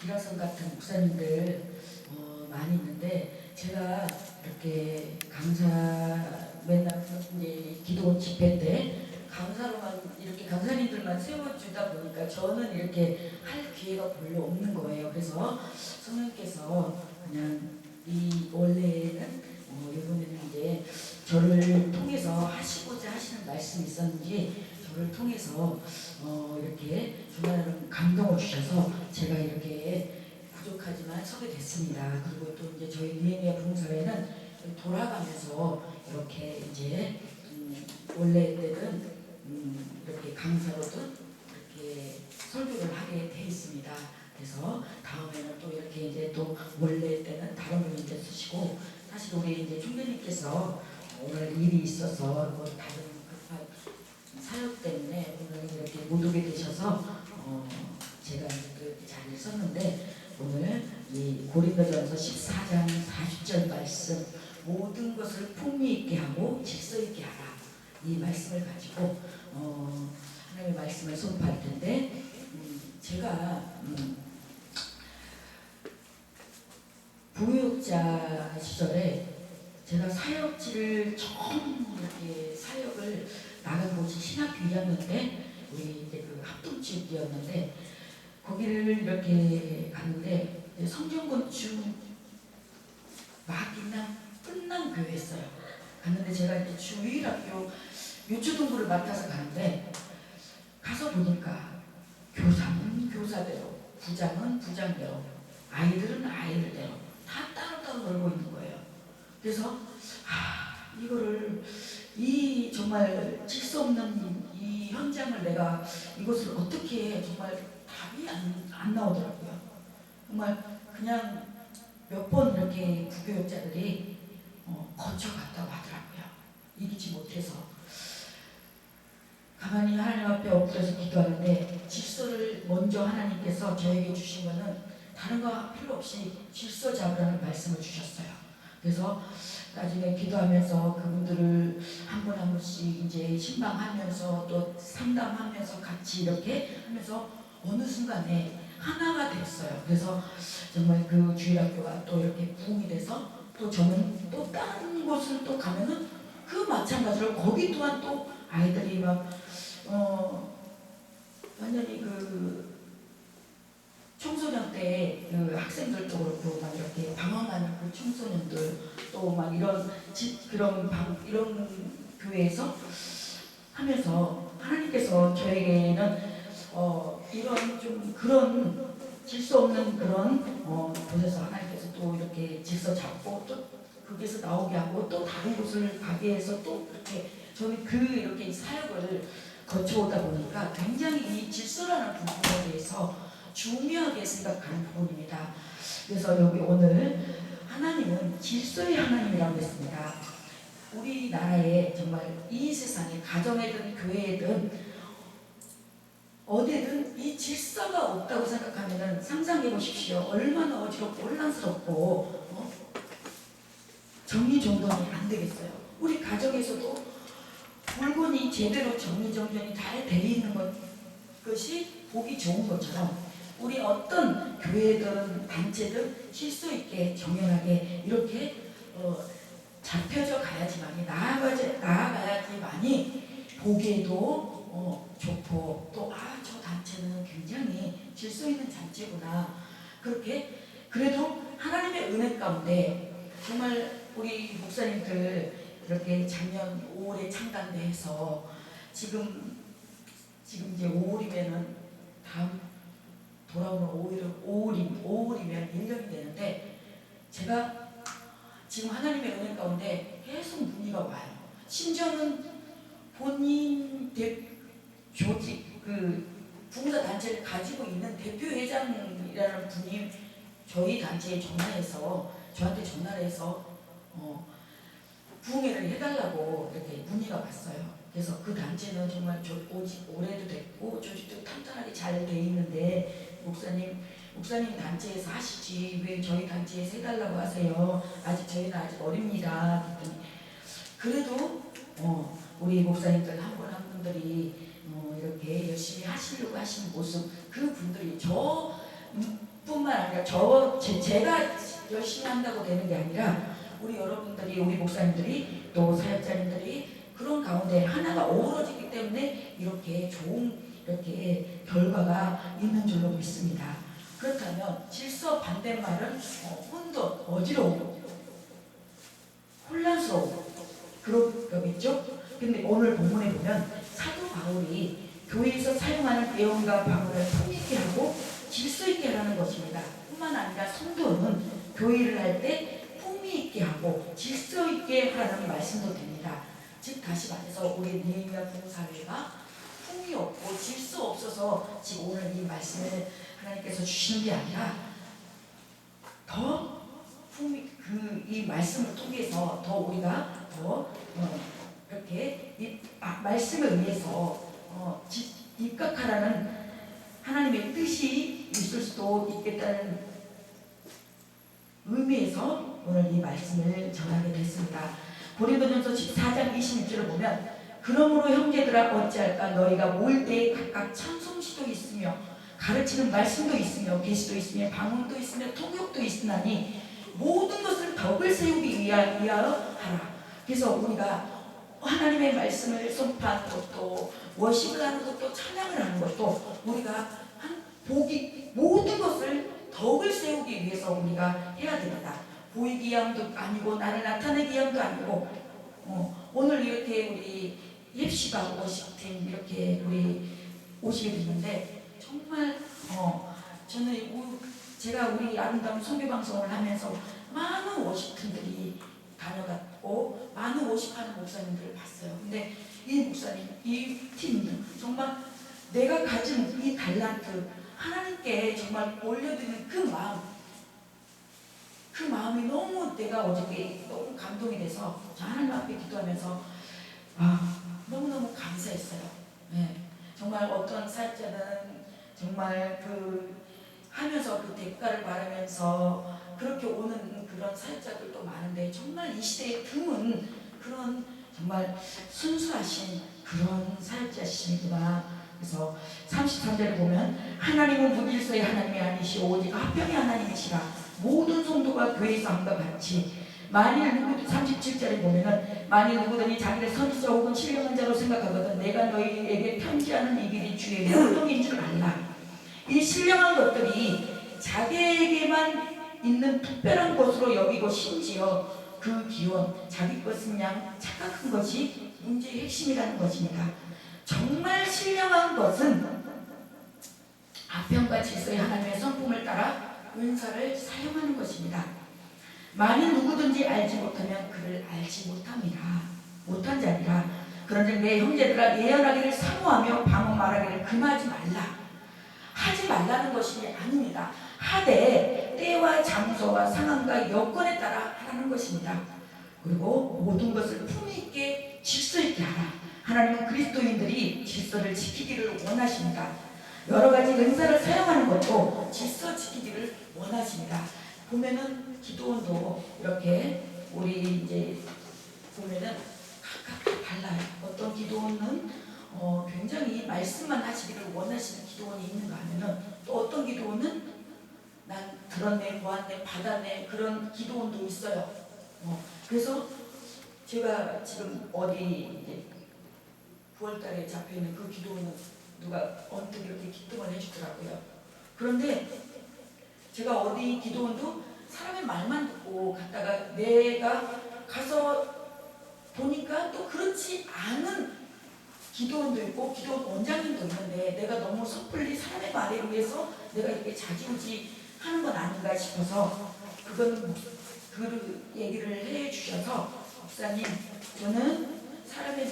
기라성 같은 목사님들 많이 있는데 제가 이렇게 강사 맨날 이제 기도 집회 때 강사로만 이렇게 강사님들만 세워주다 보니까 저는 이렇게 할 기회가 별로 없는 거예요. 그래서 성령께서 그냥 이 원래는 이번에는 이제 저를 통해서 하시고자 하시는 말씀이 있었는지 저를 통해서 이렇게 주말은 감동을 주셔서 제가 이렇게 부족하지만 서게 됐습니다. 그리고 또 이제 저희 니에미아 부흥사회는 돌아가면서 이렇게 이제 원래 때는 이렇게 강사로든 이렇게 설교를 하게 돼 있습니다. 그래서 다음에는 또 이렇게 이제 또 원래 때는 다른 분이 이제 쓰시고 사실 우리 이제 총재님께서 오늘 일이 있어서 뭐 다른 급한 사역 때문에 오늘 이렇게 못 오게 되셔서 제가 이제 그 자리를 썼는데 오늘 이 고린도전서 14장 40절 말씀 모든 것을 풍미 있게 하고 질서 있게 하라 이 말씀을 가지고 하나님의 말씀을 선포할 텐데 제가 부교육자 시절에 제가 사역지를 처음 이렇게 사역을 나간 곳이 신학교 2학년 때 우리 이제 그 합동지역이었는데 거기를 이렇게 갔는데 성전건축 막 끝난 교회였어요. 갔는데 제가 이제 주일학교 유초동부를 맡아서 가는데 가서 보니까 교사는 교사대로, 부장은 부장대로, 아이들은 아이들대로 다 따로따로 놀고 있는 거예요. 그래서 이거를 이 정말 질서 없는 이 현장을 내가 이것을 어떻게 정말 답이 안 나오더라고요. 정말 그냥 몇 번 이렇게 부교육자들이 거쳐갔다고 하더라고요. 이기지 못해서 가만히 하나님 앞에 엎드려서 기도하는데 질서를 먼저 하나님께서 저에게 주신 것은 다른 거 필요 없이 질서 잡으라는 말씀을 주셨어요. 그래서 나중에 기도하면서 그분들을 한 분 한 분씩 이제 신방하면서 또 상담하면서 같이 이렇게 하면서 어느 순간에 하나가 됐어요. 그래서 정말 그 주일학교가 또 이렇게 부흥이 돼서 또 저는 또 다른 곳을 또 가면은 그 마찬가지로 거기 또한 또 아이들이 막 완전히 그 청소년 때 그 학생들도 그렇고 막 이렇게 방황하는 그 청소년들 또 막 이런 이런 교회에서 하면서 하나님께서 저에게는 이런 좀 그런 질서 없는 그런 곳에서 하나님께서 또 이렇게 질서 잡고 또 거기서 나오게 하고 또 다른 곳을 가게 해서 또 이렇게 저는 이렇게 사역을 거쳐오다 보니까 굉장히 이 질서라는 부분에 대해서 중요하게 생각하는 부분입니다. 그래서 여기 오늘 하나님은 질서의 하나님이라고 했습니다. 우리나라에 정말 이 세상에 가정이든 교회든 어디든 이 질서가 없다고 생각하면 상상해 보십시오. 얼마나 어지럽고 혼란스럽고 정리정돈이 안 되겠어요. 우리 가정에서도 물건이 제대로 정리정돈이 잘 돼 있는 것이 보기 좋은 것처럼 우리 어떤 교회든 단체든 질서 있게 정연하게 이렇게 잡혀져 가야지만이 나아가야지만이 보기에도 좋고 또 저 단체는 굉장히 질서 있는 단체구나 그렇게 그래도 하나님의 은혜 가운데 정말 우리 목사님들 이렇게 작년 5월에 창단돼서 지금 이제 5월이면은 다음 돌아오는 5월이면 1년이 되는데 제가 지금 하나님의 은혜 가운데 계속 문의가 와요. 심지어는 본인 조직 부흥사 단체를 가지고 있는 대표회장이라는 분이 저희 단체에 저한테 전화를 해서 부흥회를 해달라고 이렇게 문의가 왔어요. 그래서 그 단체는 정말 오래도 됐고 조직도 탄탄하게 잘 돼 있는데 목사님 단체에서 하시지 왜 저희 단체에서 해달라고 하세요? 저희는 아직 어립니다. 그래도 우리 목사님들 한 분 한 분들이 이렇게 열심히 하시려고 하시는 모습 그 분들이 저뿐만 아니라 제가 열심히 한다고 되는 게 아니라 우리 여러분들이, 우리 목사님들이, 또 사역자님들이 그런 가운데 하나가 어우러지기 때문에 이렇게 좋은 이렇게 결과가 있는 줄로 믿습니다. 그렇다면 질서 반대말은 혼돈, 어지러움, 혼란스러움 그런 거겠죠? 근데 오늘 본문에 보면 사도 바울이 교회에서 사용하는 내용과 방언을 품있게 하고 질서 있게 하라는 것입니다. 뿐만 아니라 성도는 교회를 할 때 품위 있게 하고 질서 있게 하라는 말씀도 됩니다. 즉 다시 말해서 우리 느헤미야 부흥사회가 품위 없고 질서 없어서 지금 오늘 이 말씀을 하나님께서 주시는 게 아니라 더 품위 이 말씀을 통해서 더 우리가 더 이렇게 이 말씀을 의해서 입각하라는 하나님의 뜻이 있을 수도 있겠다는 의미에서 오늘 이 말씀을 전하게 됐습니다. 고린도전서 14장 26절을 보면 그러므로 형제들아 어찌할까 너희가 모일 때에 각각 찬송시도 있으며 가르치는 말씀도 있으며 계시도 있으며 방언도 있으며 통역도 있으나니 모든 것을 덕을 세우기 위하여 하라. 그래서 우리가 하나님의 말씀을 선포하는 것도 워십을 하는 것도 찬양을 하는 것도 우리가 모든 것을 덕을 세우기 위해서 우리가 해야 됩니다. 보이기 위함도 아니고 나를 나타내기 위함도 아니고 오늘 이렇게 우리 옙시바 워십팀 이렇게 우리 오시게 됐는데 정말 저는 제가 우리 아름다운 선교방송을 하면서 많은 워십팀들이 다녀갔고 많은 워십하는 목사님들을 봤어요. 근데 이 목사님, 이 팀은 정말 내가 가진 이 달란트 하나님께 정말 올려드리는 그 마음이 너무 내가 어저께 너무 감동이 돼서 저 하나님 앞에 기도하면서 너무너무 감사했어요. 네. 정말 어떤 사역자는 정말 하면서 그 대가를 바라면서 그렇게 오는 그런 사역자들도 많은데 정말 이 시대에 드문 그런 정말 순수하신 그런 사역자시구나. 그래서 33절을 보면 하나님은 무질서의 하나님이 아니시오 오직 화평의 하나님이시라. 모든 성도가 교회에서 함과 같이 만일 누구든 37절에 보면은 만일 누구든지 자기를 선지자 혹은 신령한 자로 생각하거든 내가 너희에게 편지하는 이 길이 주의 명령인 줄 알라. 이 신령한 것들이 자기에게만 있는 특별한 것으로 여기고 심지어 그 기원 자기 것은 양 착각한 것이 문제의 핵심이라는 것입니다. 정말 신령한 것은 아편과 질서의 하나님의 성품을 따라 은사를 사용하는 것입니다. 만일 누구든지 알지 못하면 그를 알지 못함이라 못한 자니라. 그런즉 내 형제들아 예언하기를 사모하며 방언 말하기를 금하지 말라. 하지 말라는 것이 아닙니다. 하되 때와 장소와 상황과 여건에 따라 하라는 것입니다. 그리고 모든 것을 품위 있게 질서 있게 하라. 하나님은 그리스도인들이 질서를 지키기를 원하십니다. 여러 가지 은사를 사용하는 것도 질서 지키기를 원하십니다. 보면은 기도원도 이렇게 우리 이제 보면은 각각 달라요. 어떤 기도원은 굉장히 말씀만 하시기를 원하시는 기도원이 있는가 하면은 또 어떤 기도원은 난 들었네, 보았네, 받았네 그런 기도원도 있어요. 그래서 제가 지금 어디 이제 9월달에 잡혀있는 그 기도원은 누가 언뜻 이렇게 기도만 해주더라고요. 그런데 제가 어디 기도원도 사람의 말만 듣고 갔다가 내가 가서 보니까 또 그렇지 않은 기도원도 있고 기도원 원장님도 있는데 내가 너무 섣불리 사람의 말에 의해서 내가 이렇게 자지우지 하는 건 아닌가 싶어서 그건 그 얘기를 해주셔서 목사님 저는 사람의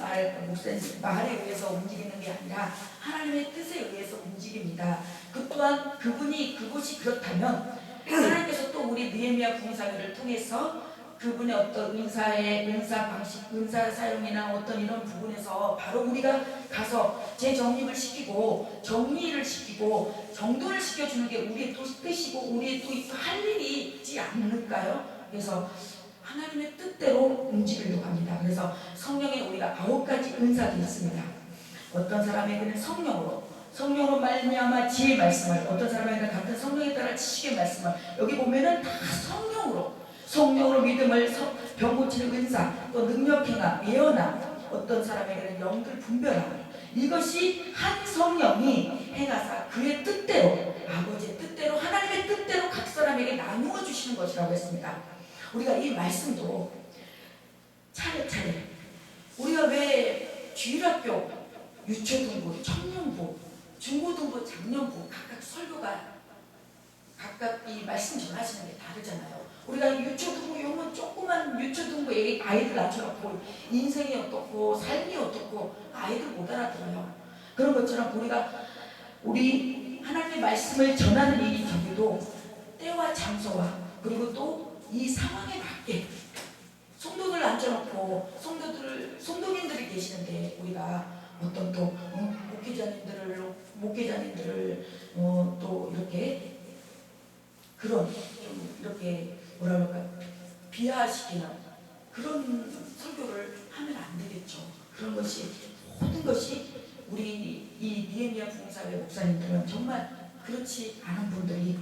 목사님 말에 의해서 움직이는 게 아니라 하나님의 뜻에 의해서 움직입니다. 그 또한 그곳이 그렇다면 하나님께서 또 우리 느헤미야 부흥사회를 통해서 그분의 어떤 은사 방식, 은사 사용이나 어떤 이런 부분에서 바로 우리가 가서 재정립을 시키고 정리를 시키고 정돈을 시켜주는 게 우리의 또 뜻이고 우리의 또 할 일이 있지 않을까요? 그래서 하나님의 뜻대로 움직이려고 합니다. 그래서 성령에 우리가 9가지 은사가 있습니다. 어떤 사람에게는 성령으로, 성령으로 말미암아 지혜의 말씀을, 어떤 사람에게 같은 성령에 따라 지식의 말씀을, 여기 보면은 다 성령으로 믿음을, 병 고치는 은사, 또 능력 행함, 예언함, 어떤 사람에게는 영들 분별함, 이것이 한 성령이 행하사 그의 뜻대로, 아버지의 뜻대로, 하나님의 뜻대로 각 사람에게 나누어 주시는 것이라고 했습니다. 우리가 이 말씀도 차례차례, 우리가 왜 주일학교, 유초등부, 청년부, 중고등부, 장년부 각각 설교가 각각 이 말씀 전하시는 게 다르잖아요. 우리가 유초등부 요면 조그만 유초등부에 아이들 낮춰놓고 인생이 어떻고 삶이 어떻고 아이들 못 알아들어요. 그런 것처럼 우리 하나님의 말씀을 전하는 이 경우도 때와 장소와 그리고 또 이 상황에 맞게 성도들 앉혀놓고 성도님들이 계시는데 우리가 어떤 또 목회자님들을 또 이렇게 그런 좀 이렇게 뭐라 그럴까 비하시키는 그런 설교를 하면 안 되겠죠. 그런 것이 모든 것이 우리 이 니에미아 부흥사회 목사님들은 정말 그렇지 않은 분들이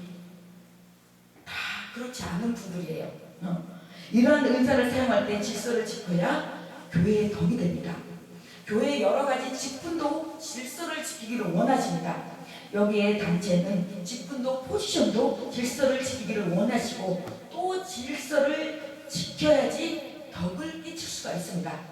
다 그렇지 않은 분들이에요. 이러한 은사를 사용할 때 질서를 지켜야 교회의 덕이 됩니다. 교회의 여러 가지 직분도 질서를 지키기를 원하십니다. 여기에 단체는 직분도 포지션도 질서를 지키기를 원하시고 또 질서를 지켜야지 덕을 끼칠 수가 있습니다.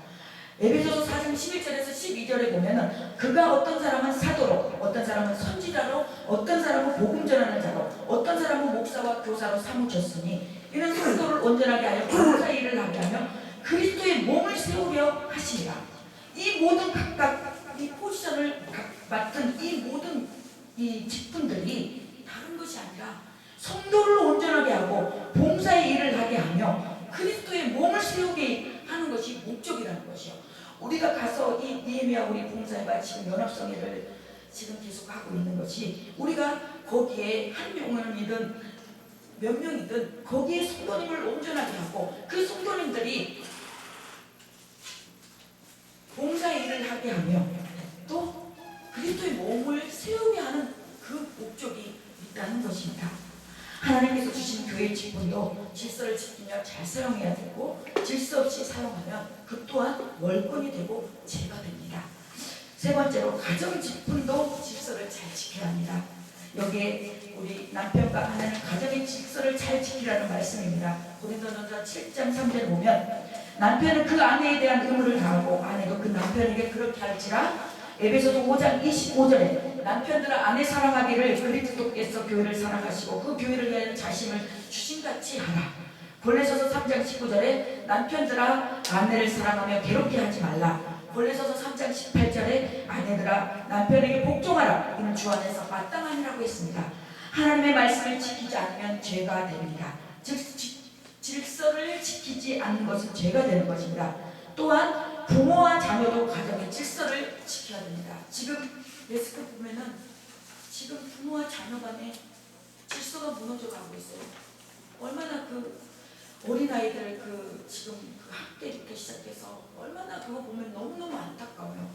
에베소서 4장 11절에서 12절에 보면은 그가 어떤 사람은 사도로, 어떤 사람은 선지자로, 어떤 사람은 복음 전하는 자로, 어떤 사람은 목사와 교사로 사무쳤으니 이는 성도를 온전하게 하여 봉사 일을 하게 하며 그리스도의 몸을 세우려 하시니라. 이 모든 각각 이 포지션을 맡은 이 모든 이 직분들이 다른 것이 아니라 성도를 온전하게 하고 봉사의 일을 하게 하며 그리스도의 몸을 세우게 하는 것이 목적이라는 것이요. 우리가 가서 이 니에미아 우리 봉사회가 지금 연합성회를 지금 계속 하고 있는 것이 우리가 거기에 한 명이든 몇 명이든 거기에 성도님을 온전하게 하고 그 성도님들이 봉사의 일을 하게 하며 또 그리스도의 몸을 세우게 하는 그 목적이 있다는 것입니다. 하나님께서 주신 교회 직분도 질서를 지키며 잘 사용해야 되고 질서 없이 사용하면 그 또한 월권이 되고 죄가 됩니다. 세 번째로 가정 직분도 질서를 잘 지켜야 합니다. 여기에 우리 남편과 아내는 가정의 질서를 잘 지키라는 말씀입니다. 고린도전서 7장 3절에 보면 남편은 그 아내에 대한 의무를 다하고 아내도 그 남편에게 그렇게 할지라. 에베소서 5장 25절에 남편들은 아내 사랑하기를 그리스도께서 교회를 사랑하시고 그 교회를 위하여 자신을 주신같이 하라. 골로새서 3장 19절에 남편들아 아내를 사랑하며 괴롭게 하지 말라. 골로새서 3장 18절에 아내들아 남편에게 복종하라. 이는 주 안에서 마땅하니라고 했습니다. 하나님의 말씀을 지키지 않으면 죄가 됩니다. 즉 질서를 지키지 않는 것은 죄가 되는 것입니다. 또한 부모와 자녀도 가정의 질서를 지켜야 됩니다. 지금 레스크 보면은 지금 부모와 자녀 간에 질서가 무너져 가고 있어요. 얼마나 그 어린아이들 지금 학대부터 시작해서 얼마나 그거 보면 너무너무 안타까워요.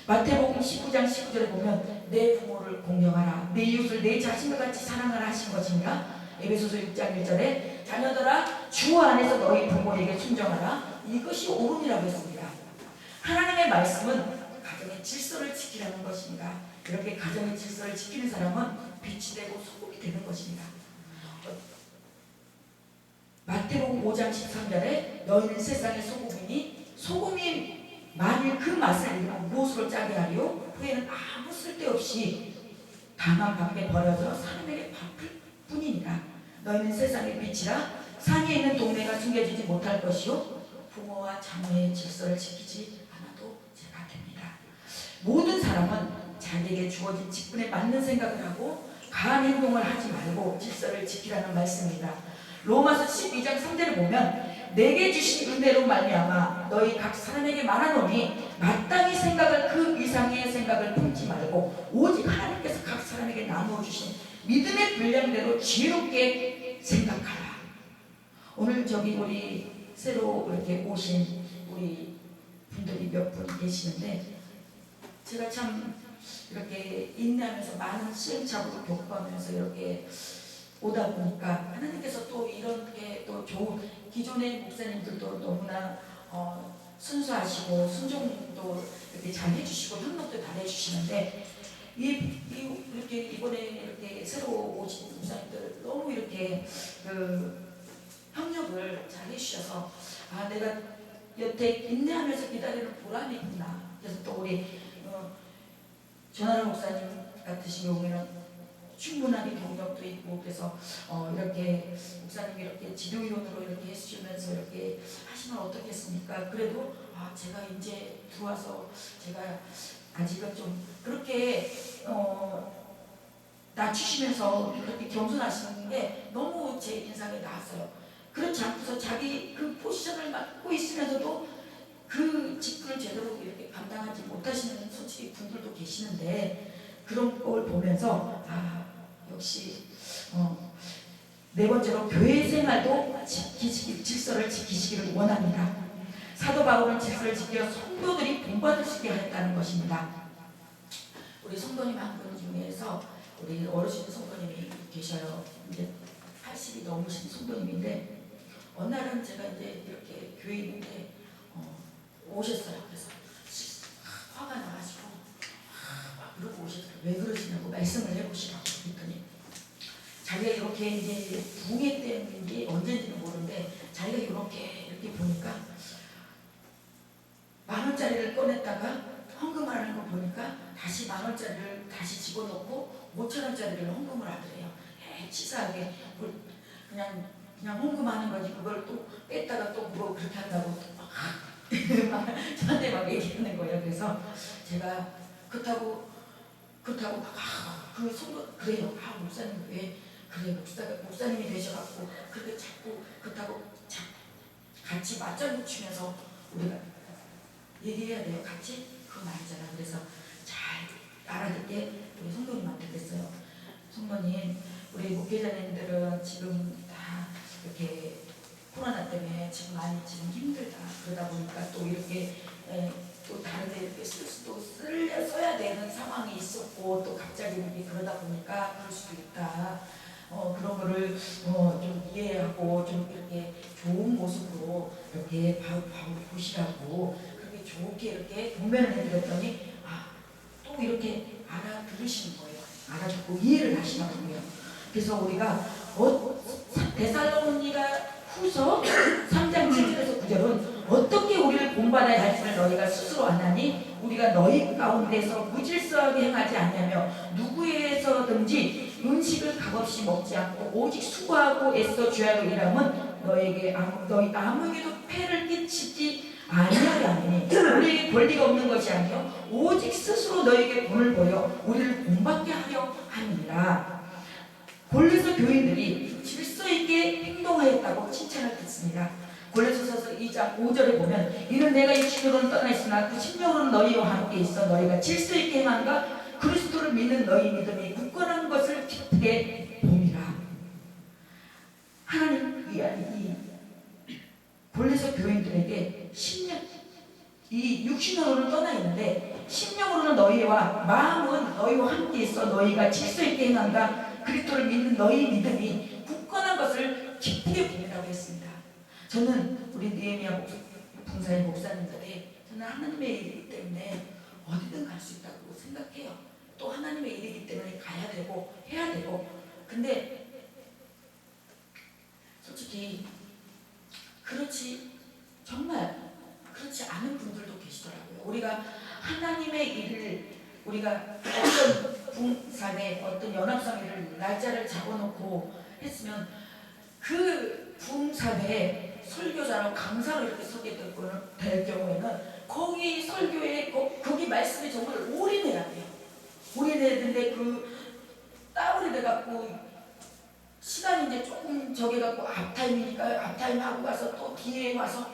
마태복음 19장 19절에 보면 내 부모를 공경하라 내 이웃을 내 자신과 같이 사랑하라 하신 것이니라. 에베소서 6장 1절에 자녀들아 주 안에서 너희 부모에게 순종하라 이것이 옳음이라고 했습니다. 하나님의 말씀은 가정의 질서를 지키라는 것입니다. 이렇게 가정의 질서를 지키는 사람은 빛이 되고 소금이 되는 것입니다. 마태복음 5장 13절에 너희는 세상의 소금이니 소금이 만일 그 맛을 잃으면 무엇으로 짜게 하리요? 후에는 아무 쓸데없이 다만 밖에 버려져 사람에게 바쁠 뿐이니라. 너희는 세상의 빛이라. 산에 있는 동네가 숨겨지지 못할 것이요 부모와 자녀의 질서를 지키지 않아도 죄가 됩니다. 모든 사람은 자기에게 주어진 직분에 맞는 생각을 하고 가한 행동을 하지 말고 질서를 지키라는 말씀입니다. 로마서 12장 3절에 보면 내게 주신 은혜로 말미암아 너희 각 사람에게 말하노니 마땅히 생각을 그 이상의 생각을 품지 말고 오직 하나님께서 각 사람에게 나누어 주신 믿음의 분량대로 지혜롭게 생각하라. 오늘 우리 새로 이렇게 오신 우리 분들이 몇 분 계시는데 제가 참 이렇게 인내하면서 많은 시행착오를 겪어가면서 이렇게 오다 보니까 하나님께서 또 이런 게 또 좋은 기존의 목사님들도 너무나 순수하시고 순종도 이렇게 잘 해주시고 협력도 잘 해주시는데 이렇게 이번에 이렇게 새로 오신 목사님들 너무 이렇게 그 협력을 잘 해주셔서 아 내가 여태 인내하면서 기다리는 보람이 있구나. 그래서 또 우리 전하라 목사님 같으신 경우에는 충분하게 경력도 있고 그래서 이렇게 목사님이 이렇게 지도위원으로 이렇게 해주시면서 이렇게 하시면 어떻겠습니까? 그래도 제가 이제 들어와서 제가 아직은 좀 그렇게 낮추시면서 그렇게 겸손하시는 게 너무 제 인상에 나왔어요. 그렇지 않고서 자기 그 포지션을 맡고 있으면서도 그 직분을 제대로 이렇게 감당하지 못하시는 솔직히 분들도 계시는데 그런 걸 보면서 역시 네 번째로 교회 생활도 질서를 지키시기를 원합니다. 사도 바울은 질서를 지켜 성도들이 본받을 수 있게 하였다는 것입니다. 우리 성도님 한 분 중에서 우리 어르신 성도님이 계셔요. 이제 80이 넘으신 성도님인데 어느 날은 제가 이제 이렇게 교회에 있는데 오셨어요. 그래서 화가 나가지고 그러고 오셨어요. 왜 그러시냐고 말씀을 해보시라고 했더니 자기가 이렇게 이제 붕괴 때문인지 언제인지는 모르는데 자기가 이렇게 보니까 10,000원짜리를 꺼냈다가 헌금하는 거 보니까 다시 10,000원짜리를 다시 집어넣고 5,000원짜리를 헌금을 하더래요. 치사하게 그냥 헌금하는 거지 그걸 또 뺐다가 또 뭐 그렇게 한다고 저한테 막 얘기하는 거예요. 그래서 제가 그렇다고 그 성도 그래요. 목사님 왜 그래 목사님이 되셔갖고 그렇게 자꾸 그렇다고 같이 맞장구치면서 우리가 얘기해야 돼요. 같이 그거 말이잖아. 그래서 잘 알아듣게 우리 성도님한테 그랬어요. 성도님 우리 목회자님들은 지금 다 이렇게 코로나 때문에 지금 많이 힘들다. 그러다 보니까 또 이렇게 또 다른데 이렇게 써야 되는 상황이 있었고 또 갑자기 이렇게 그러다 보니까 그럴 수도 있다. 그런 거를 좀 이해하고 좀 이렇게 좋은 모습으로 이렇게 보시라고 그렇게 좋게 이렇게 동면을 해드렸더니 또 이렇게 알아들으시는 거예요. 알아듣고 이해를 하시더라고요. 그래서 우리가 데살로니가 후서 3장 7절에서 9절은 어떻게 우리를 본받아야 할지를 너희가 스스로 아나니 우리가 너희 가운데서 무질서하게 행하지 않냐며 누구에서든지 음식을 값없이 먹지 않고 오직 수고하고 애써 주야로 일함은 너희 아무에게도 폐를 끼치지 아니하려 하니 우리에게 권리가 없는 것이 아니요 오직 스스로 너희에게 돈을 벌여 우리를 본받게 하려 함이니라. 골로새 교인들이 질서 있게 행동하였다고 칭찬을 듣습니다. 골로새서 2장 5절에 보면 이는 내가 육신으로는 떠나 있으나 그 심령으로는 너희와 함께 있어 너희가 질서 있게 행한가 그리스도를 믿는 너희 믿음이 굳건한 것을 기쁘게 봄이라. 하나님 이 골로새 교인들에게 이 육신으로는 떠나 있는데 심령으로는 너희와 마음은 너희와 함께 있어 너희가 질서 있게 행한가 그리스도를 믿는 너희 믿음이 굳건한 것을 기쁘게 봄이라고 했습니다. 저는 우리 느헤미야 봉사의 목사님들이 저는 하나님의 일이기 때문에 어디든 갈 수 있다고 생각해요. 또 하나님의 일이기 때문에 가야 되고 해야 되고 근데 솔직히 정말 그렇지 않은 분들도 계시더라고요. 우리가 하나님의 일을 우리가 어떤 붕사회 어떤 연합성회를 날짜를 잡아놓고 했으면 그 붕사회에 설교자랑 강사로 이렇게 서게 될 경우에는 거기 설교에 거기 말씀에 정말 올인해야 돼요. 올인해야 되는데 그 다운이 돼갖고 시간이 이제 조금 저기갖고 앞타임이니까 앞타임 하고 가서 또 뒤에 와서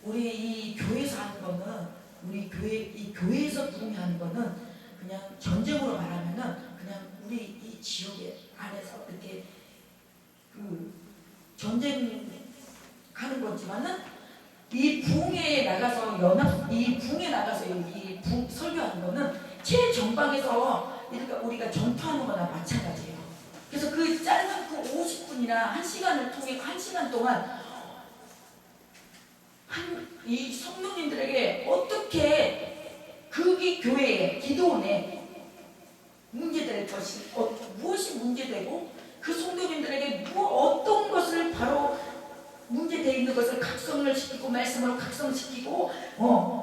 우리 이 교회에서 하는 거는 이 교회에서 부흥하는 거는 그냥 전쟁으로 말하면은 그냥 우리 이 지역에 안에서 이렇게 그 전쟁하는 거지만은 이 부흥회에 나가서 이 부흥에 나가서 이 설교하는 거는 최전방에서 우리가 전투하는 거나 마찬가지예요. 그래서 그 짧은 그 50분이나 1시간을 통해 1시간 동안 이 성도님들에게 어떻게 그 교회에 기도원에 문제될 것이 무엇이 문제되고 그 성도님들에게 어떤 것을 바로 문제되어 있는 것을 각성을 시키고 말씀으로 각성시키고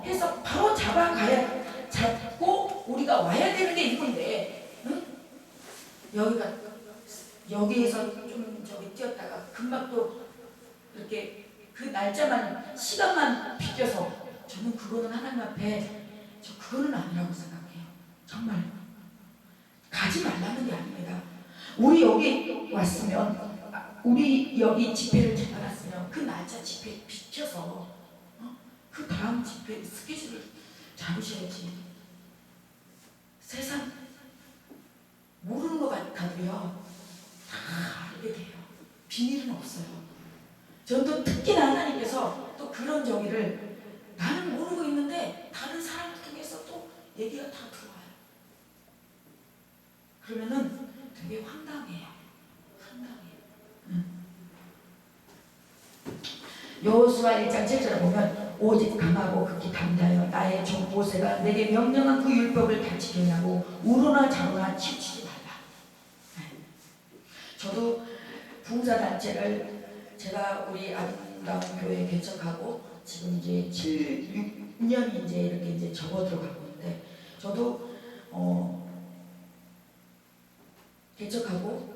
해서 바로 잡고 우리가 와야 되는 게 이건데, 응? 여기에서 좀 저기 뛰었다가 금방 또 이렇게 그 날짜만 시간만 비껴서 저는 그거는 하나님 앞에 그거는 아니라고 생각해요. 정말 가지 말라는 게 아닙니다. 우리 여기 왔으면 우리 여기 집회를 잡아놨으면 그 날짜 집회 비켜서 그 다음 집회 스케줄을 잡으셔야지. 세상 모르는 것 같아도요 다 알게 돼요. 비밀은 없어요. 저도 특히나 하나님께서 또 그런 저기를 나는 모르고 있는데 다른 사람을 통해서 또 얘기가 다 들어와요. 그러면은 되게 황당해요. 여호수아 1장 7절에 보면 오직 강하고 극히 담대하여 나의 종 모세가 내게 명령한 그 율법을 다 지키냐고 우로나 좌로나 치우치지 말라. 저도 봉사단체를 제가 우리 아름다운 교회 개척하고 지금 이제 6년이 이제 이렇게 이제 접어들어가고 있는데 저도 개척하고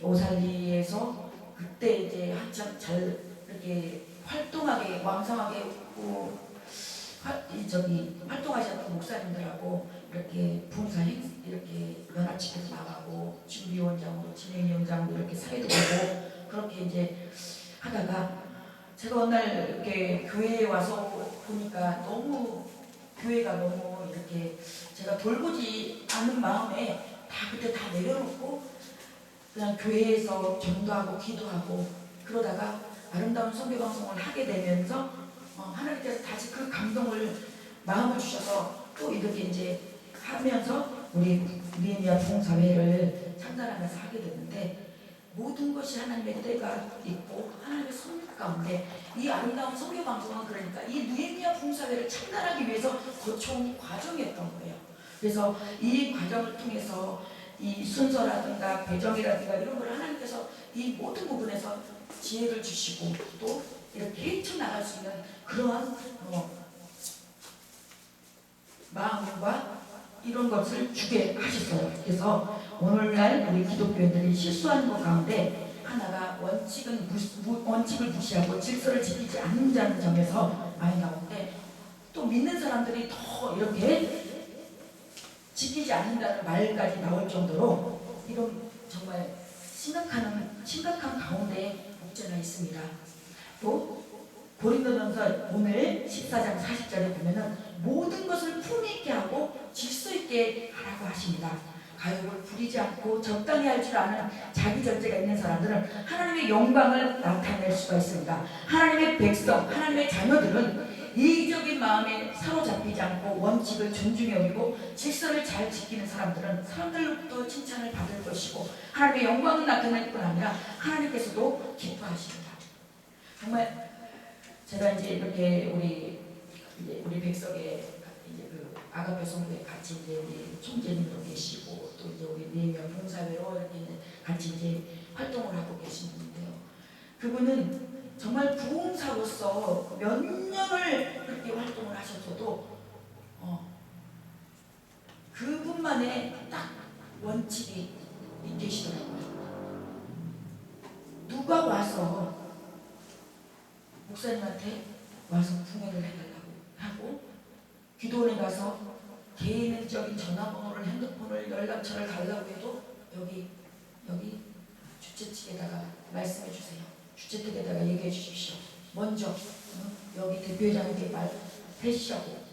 오살리에서 그때 이제 한참 잘 이렇게 활동하게 왕성하게 활동하셨던 목사님들하고 이렇게 봉사 이렇게 연합집에서 나가고 준비위원장으로 진행위원장으로 이렇게 사회도 보고 그렇게 이제 하다가 제가 어느 날 이렇게 교회에 와서 보니까 너무 교회가 너무 이렇게 제가 돌보지 않은 마음에 그때 다 내려놓고 그냥 교회에서 전도하고 기도하고 그러다가 아름다운 선교방송을 하게 되면서 하나님께서 다시 그 감동을 마음을 주셔서 또 이렇게 이제 하면서 우리 느헤미야 부흥사회를 창단하면서 하게 됐는데 모든 것이 하나님의 때가 있고 하나님의 섭리 가운데 이 아름다운 선교방송은 그러니까 이 느헤미야 부흥사회를 창단하기 위해서 거쳐온 과정이었던 거예요. 그래서 이 과정을 통해서 이 순서라든가 배정이라든가 이런 걸 하나님께서 이 모든 부분에서 지혜를 주시고 또 이렇게 헤쳐나갈 수 있는 그러한 마음과 이런 것을 주게 하셨어요. 그래서 오늘날 우리 기독교인들이 실수하는 것 가운데 하나가 원칙을 무시하고 질서를 지키지 않는다는 점에서 많이 나오는데 또 믿는 사람들이 더 이렇게 지키지 않는다는 말까지 나올 정도로 이런 정말 심각한 가운데 목재가 있습니다. 또 고린도전서 오늘 14장 40절에 보면은 모든 것을 품위 있게 하고 질서 있게 하라고 하십니다. 가욕을 부리지 않고 적당히 할 줄 아는 자기 절제가 있는 사람들은 하나님의 영광을 나타낼 수가 있습니다. 하나님의 백성, 하나님의 자녀들은 이기적인 마음에 사로잡히지 않고 원칙을 존중히 여기고 질서를 잘 지키는 사람들은 사람들로부터 칭찬을 받을 것이고 하나님의 영광을 나타낼 뿐 아니라 하나님께서도 기뻐하십니다. 정말 제가 이제 이렇게 우리 백석에 이제 그 아가페 성도에 같이 이제 우리 총재님도 계시고 또 이제 우리 느헤미야 봉사회로 이렇게 이제 같이 이제 활동을 하고 계신 분인데요. 그분은 정말 부흥사로서 몇 년을 그렇게 활동을 하셨어도 그분만의 딱 원칙이 계시더라고요. 누가 와서 목사님한테 와서 부흥회를 해달라고 하고 기도원에 가서 개인적인 전화번호를 핸드폰을 연락처를 달라고 해도 여기 주최 측에다가 말씀해 주세요. 주최 측에다가 얘기해 주십시오. 먼저 여기 대표회장에게 말해주시라고.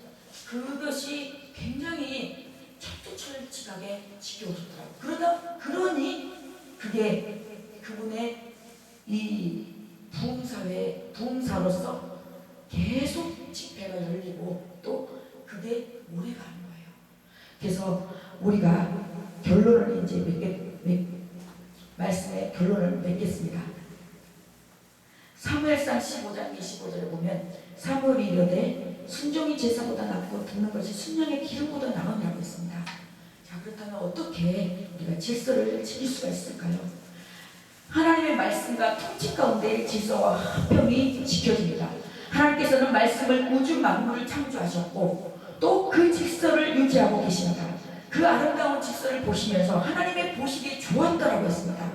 그것이 굉장히 철두철미하게 지켜오셨더라고요. 그러니 그게 그분의 이 부흥사로서 계속 집회가 열리고 또 그게 오래 가는 거예요. 그래서 우리가 결론을 이제 말씀의 결론을 맺겠습니다. 사무엘상 15장 25절에 보면 사무엘이 이르되 순종이 제사보다 낫고 듣는 것이 순양의 기름보다 나으니라고 했습니다. 자, 그렇다면 어떻게 우리가 질서를 지킬 수가 있을까요? 하나님의 말씀과 통치 가운데 질서와 화평이 지켜집니다. 하나님께서는 말씀을 우주 만물을 창조하셨고 또 그 질서를 유지하고 계십니다. 그 아름다운 질서를 보시면서 하나님의 보시기에 좋았다라고 했습니다.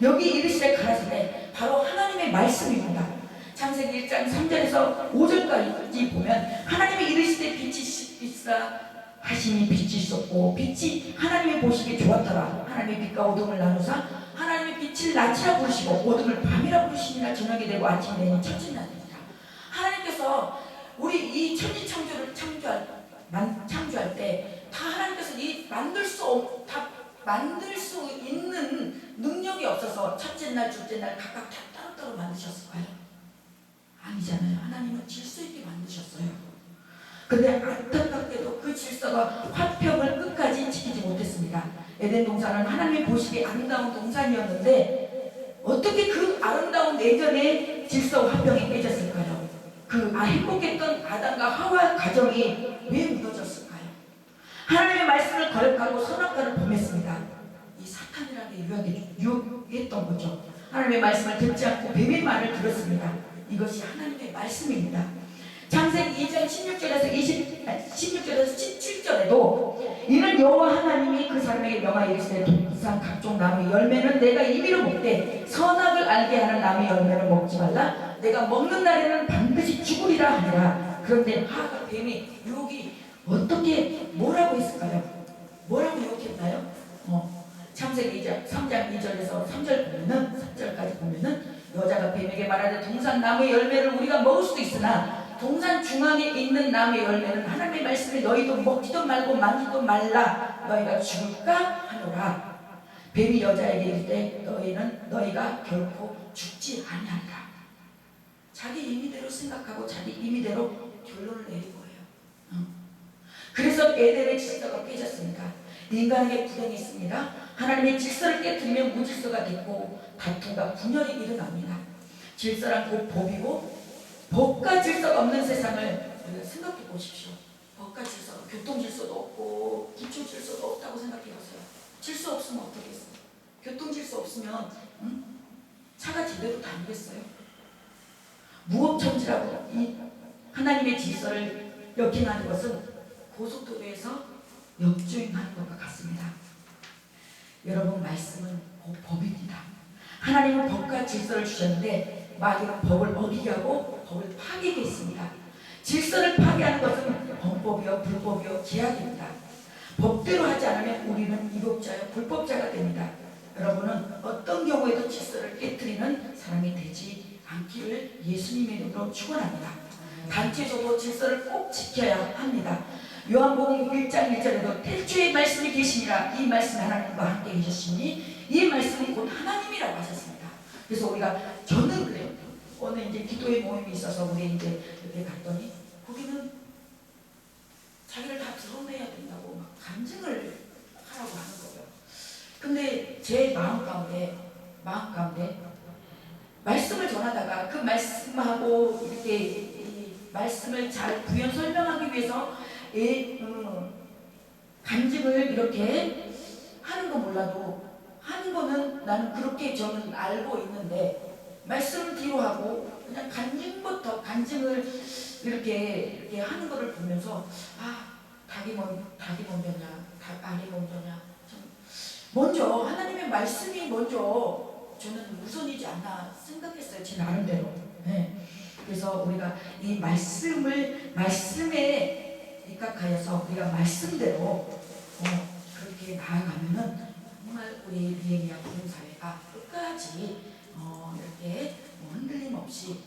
여기 이르시되 가라사대 바로 하나님의 말씀입니다. 창세기 1장 3절에서 5절까지 보면 하나님이 이르시되 빛이 있으라 하시니 빛이 있었고 빛이 하나님의 보시기에 좋았더라. 하나님의 빛과 어둠을 나누사 하나님의 빛을 낮이라 부르시고 어둠을 밤이라 부르시니라. 저녁이 되고 아침이 되니 첫째 날입니다. 하나님께서 우리 이 천지 창조를 창조할 때 다 하나님께서 다 만들 수 있는 능력이 없어서 첫째 날, 둘째 날 각각 다 따로따로 만드셨을까요? 아니잖아요. 하나님은 질서 있게 만드셨어요. 그런데 안타깝게도 그 질서가 화평을 끝까지 지키지 못했습니다. 에덴 동산은 하나님이 보시기에 아름다운 동산이었는데 어떻게 그 아름다운 내전의 질서와 화평이 깨졌을까요? 그 행복했던 아담과 하와 가정이 왜 무너졌을까요? 하나님의 말씀을 거역하고 선악과를 범했습니다. 이 사탄이라는 게 유혹했던 거죠. 하나님의 말씀을 듣지 않고 뱀의 말을 들었습니다. 이것이 하나님의 말씀입니다. 창세기 2장 16절에서 17절에도 이는 여호와 하나님이 그 사람에게 명하여 이르시되 동산 각종 나무의 열매는 내가 임의로 먹되 선악을 알게 하는 나무의 열매는 먹지 말라. 내가 먹는 날에는 반드시 죽으리라 하니라. 그런데 하가 뱀이 유혹이 어떻게 뭐라고 했을까요? 뭐라고 유혹했나요? 창세기 3장 2절에서 3절까지 보면은 여자가 뱀에게 말하되 동산 나무의 열매를 우리가 먹을 수도 있으나 동산 중앙에 있는 나무의 열매는 하나님의 말씀에 너희도 먹지도 말고 만지도 말라. 너희가 죽을까 하노라. 뱀이 여자에게 이르되 너희가 결코 죽지 아니하리라. 자기 임의대로 생각하고 자기 임의대로 결론을 내린 거예요. 그래서 에덴의 질서가 깨졌습니다. 인간에게 불행이 있습니다. 하나님의 질서를 깨뜨리면 무질서가 됐고 다툼과 분열이 일어납니다. 질서란 곧 법이고 법과 질서가 없는 세상을 생각해 보십시오. 법과 질서, 교통 질서도 없고 기초 질서도 없다고 생각해 보세요. 질서 없으면 어떻겠어요? 교통 질서 없으면 차가 제대로 다니겠어요? 무법천지라고 이 하나님의 질서를 역행하는 것은 고속도로에서 역주행하는 것과 같습니다. 여러분, 말씀은 곧 법입니다. 하나님은 법과 질서를 주셨는데 마귀는 법을 어기게 하고 법을 파괴하게 했습니다. 질서를 파괴하는 것은 범법이요 불법이요 제약입니다. 법대로 하지 않으면 우리는 위법자요 불법자가 됩니다. 여러분은 어떤 경우에도 질서를 깨뜨리는 사람이 되지 않기를 예수님의 이름으로 축원합니다. 단체에서도 질서를 꼭 지켜야 합니다. 요한복음 1장 1절에도 태초에 말씀이 계시니라. 이 말씀이 하나님과 함께 계셨으니 이 말씀은 곧 하나님이라고 하셨습니다. 그래서 저는 그래요. 오늘 이제 기도의 모임이 있어서 우리 이제 이렇게 갔더니 거기는 자기를 다 드러내야 된다고 막 간증을 하라고 하는 거예요. 근데 제 마음 가운데 말씀을 전하다가 그 말씀하고 이렇게 이 말씀을 잘 구현 설명하기 위해서 간증을 이렇게 하는 거 몰라도 하는 거는 나는 그렇게 저는 알고 있는데 말씀 뒤로 하고 그냥 간증을 이렇게 하는 거를 보면서 닭이 먼저냐 알이 먼저냐 먼저 하나님의 말씀이 먼저 저는 우선이지 않나 생각했어요. 제 나름대로. 네. 그래서 우리가 이 말씀에 입각하여서 우리가 말씀대로 그렇게 나아가면은 정말 우리 비행이와 부흥사회가 끝까지 이렇게 흔들림 없이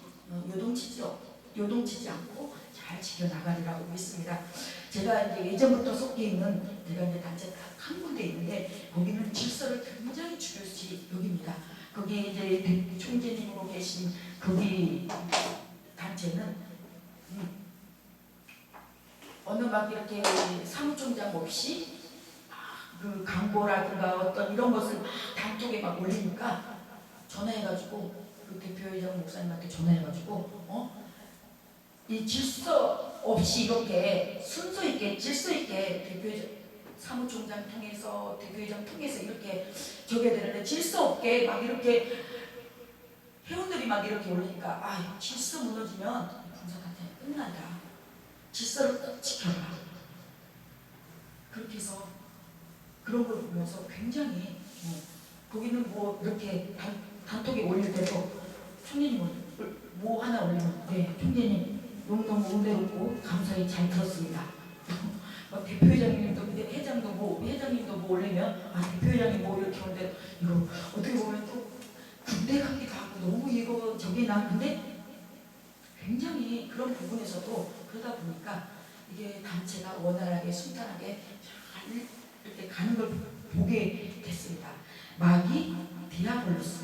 요동치지 않고 잘 지켜나가리라고 믿습니다. 제가 이제 예전부터 속해 있는 제가 이제 단체 딱 한 군데 있는데 거기는 질서를 굉장히 중요시 여깁니다. 거기 이제 총재님으로 계신 거기 단체는 이렇게 사무총장 없이 그 광고라든가 어떤 이런 것을 막 단톡에 막 올리니까 전화해가지고 그 대표회장 목사님한테 전화해가지고 이 질서 없이 이렇게 순서 있게 질서 있게 대표회장 사무총장 통해서 대표회장 통해서 이렇게 저게 되는데 질서 없게 막 이렇게 회원들이 막 이렇게 올리니까 질서 무너지면 봉사단체 끝난다. 질서를 꼭 지켜라. 그렇게 해서 그런 걸 보면서 굉장히 거기는 뭐 이렇게 단톡에 올릴 때도 총재님 뭐 하나 올리면 네 총재님 너무너무 은혜롭고 감사히 잘 들었습니다. 대표회장님도 회장도 뭐 회장님도 뭐 올리면 대표회장님 뭐 이렇게 오는데 이거 어떻게 보면 또 군대 같기도 하고 너무 이거 저기 나 근데 굉장히 그런 부분에서도 그러다 보니까 이게 단체가 원활하게 순탄하게 잘 이렇게 가는 걸 보게 됐습니다. 마귀 디아블로스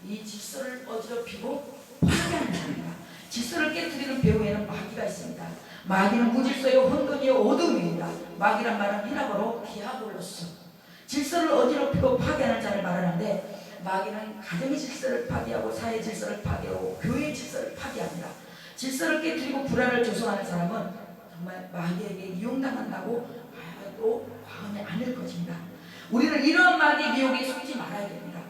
이 질서를 어지럽히고 파괴하는 자입니다. 질서를 깨뜨리는 배후에는 마귀가 있습니다. 마귀는 무질서요 혼돈이요 어둠입니다. 마귀란 말은 히라보로 디아블로스 질서를 어지럽히고 파괴하는 자를 말하는데 마귀는 가정의 질서를 파괴하고 사회 질서를 파괴하고 교회의 질서를 파괴합니다. 질서를 깨뜨리고 불안을 조성하는 사람은 정말 마귀에게 이용당한다고 봐도 과언이 아닐 것입니다. 우리는 이러한 마귀의 미혹에 속지 말아야 됩니다.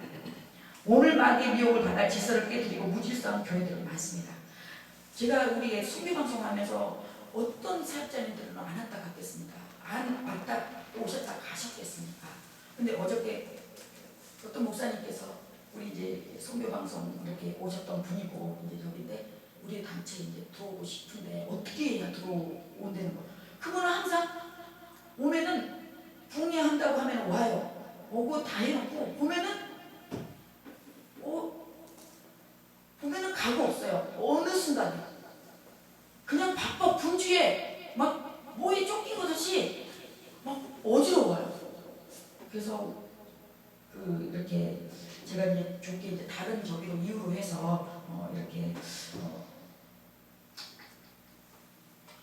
오늘 마귀의 미혹을 받아 질서를 깨뜨리고 무질서한 교회들이 많습니다. 제가 우리 순교방송하면서 어떤 사역자님들은 안 왔다 갔겠습니까? 안 왔다 오셨다 가셨겠습니까? 근데 어저께 어떤 목사님께서 우리 이제 선교방송 이렇게 오셨던 분이고 이제 저기인데 우리 단체에 이제 들어오고 싶은데 어떻게 해야 들어온다는 거? 그거는 항상 오면은 북례한다고 하면 와요. 오고 다 해놓고 보면은 가고 없어요. 어느 순간에 그냥 바빠 분주해 막 뭐에 쫓긴 것이 막 어지러워요. 그래서 이렇게 제가 이제 좋게 이제 다른 저기로 이유로 해서 이렇게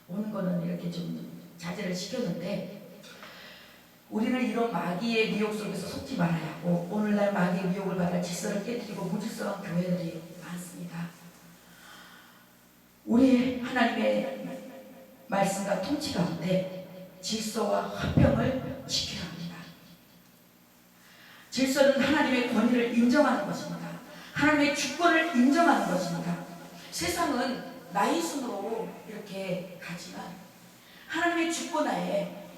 오는 거는 이렇게 좀 자제를 시켰는데 우리는 이런 마귀의 미혹 속에서 속지 말아야 하고 오늘날 마귀의 미혹을 받아 질서를 깨뜨리고 무질서한 교회들이 많습니다. 우리 하나님의 말씀과 통치 가운데 질서와 화평을 지켜야 합니다. 질서는 하나님의 권위를 인정하는 것입니다. 하나님의 주권을 인정하는 것입니다. 세상은 나의 순으로 이렇게 가지만 하나님의 주권하에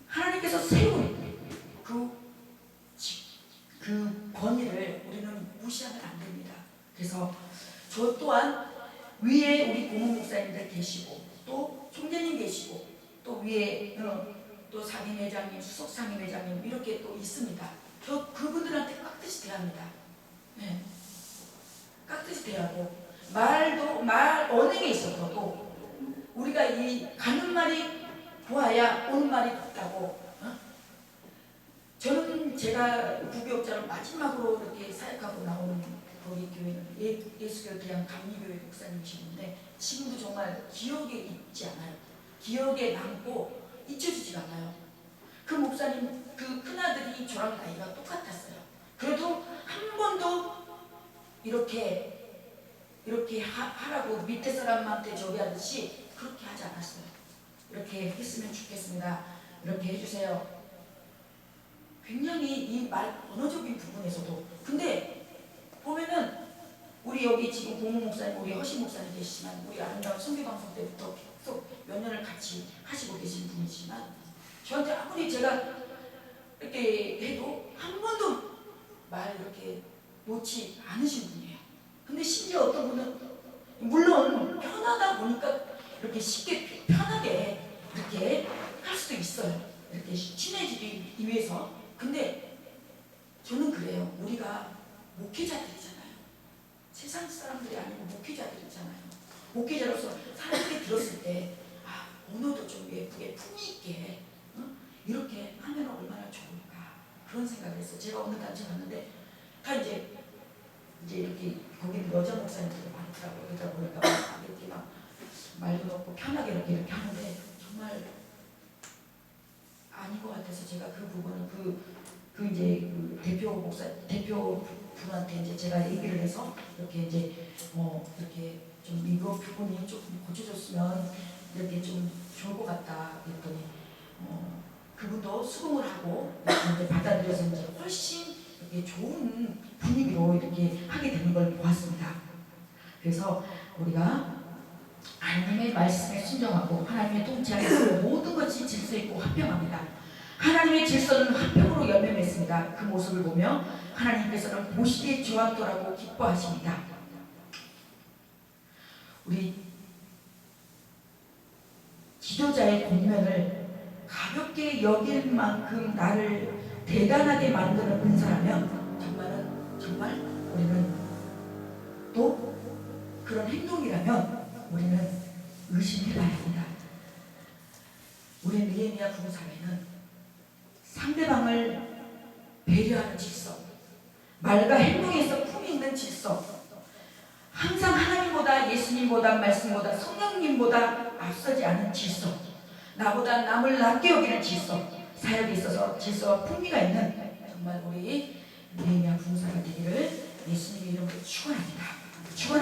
하나님께서 세운 그 권위를 우리는 무시하면 안 됩니다. 그래서 저 또한 위에 우리 고문 목사님들 계시고 또 총재님 계시고 또 위에 또 상임회장님, 수석 상임회장님 이렇게 또 있습니다. 저 그분들한테 깍듯이 대합니다. 네. 깍듯이 대하고 말 언행에 있어서도 우리가 이 가는 말이 보아야 오는 말이 덥다고. 저는 제가 부교육자로 마지막으로 이렇게 사역하고 나오는 거기 교회는 예수교 대한 감리교회 목사님이시는데 지금도 정말 기억에 있지 않아요. 기억에 남고 잊혀지지가 않아요. 그 목사님 그 큰아들이 저랑 나이가 똑같았어요. 그래도 한 번도 이렇게 하라고 밑에 사람한테 저기 하듯이 그렇게 하지 않았어요. 이렇게 했으면 좋겠습니다. 이렇게 해주세요. 굉장히 이 말 언어적인 부분에서도 근데 보면은 우리 여기 지금 고문 목사님, 우리 허신 목사님 계시지만 우리 아름다운 선교방송 때부터 계속 몇 년을 같이 하시고 계신 분이지만 저한테 아무리 제가 이렇게 해도 한 번도 말 이렇게 놓지 않으신 분이에요. 근데 심지어 어떤 분은 물론 편하다 보니까 이렇게 쉽게 편하게 이렇게 할 수도 있어요. 이렇게 친해지기 위해서. 근데 저는 그래요. 우리가 목회자들이잖아요. 세상 사람들이 아니고 목회자들이잖아요. 목회자로서 사람들이 들었을 때 언어도 좀 예쁘게 품위 있게 이렇게 하면 얼마나 좋을까 그런 생각을 했어요. 제가 어느 단체 갔는데 다 이제 이렇게 거기는 여자 목사님들이 많더라고요. 그러다 보니까 막 이렇게 막 말도 없고 편하게 이렇게 하는데 정말 아닌 것 같아서 제가 그 부분은 이제 그 대표 분한테 이제 제가 얘기를 해서 이렇게 이제 이렇게 좀 이거 부분이 조금 고쳐줬으면 이렇게 좀 좋을 것 같다 그랬더니 그분도 수긍을 하고 이제 받아들여서 이제 훨씬 이렇게 좋은 분위기로 이렇게 하게 되는 걸 보았습니다. 그래서 우리가 하나님의 말씀에 순종하고 하나님의 통치 안에서 모든 것이 질서 있고 화평합니다. 하나님의 질서는 화평으로 열매 맺습니다. 그 모습을 보며 하나님께서는 보시기에 좋았더라고 기뻐하십니다. 우리 지도자의 권면을 가볍게 여길 만큼 나를 대단하게 만드는 은사라면 정말 우리는 또 그런 행동이라면 우리는 의심해봐야 합니다. 우리 느헤미야 부부사회는 상대방을 배려하는 질서, 말과 행동에서 품이 있는 질서, 항상 하나님보다 예수님보다 말씀보다 성령님보다 앞서지 않은 질서, 나보다 남을 낮게 여기는 질서, 사역에 있어서 질서와 품위가 있는 정말 우리 느헤미야 부부사가 되기를 예수님의 이름으로 축원합니다. 축원.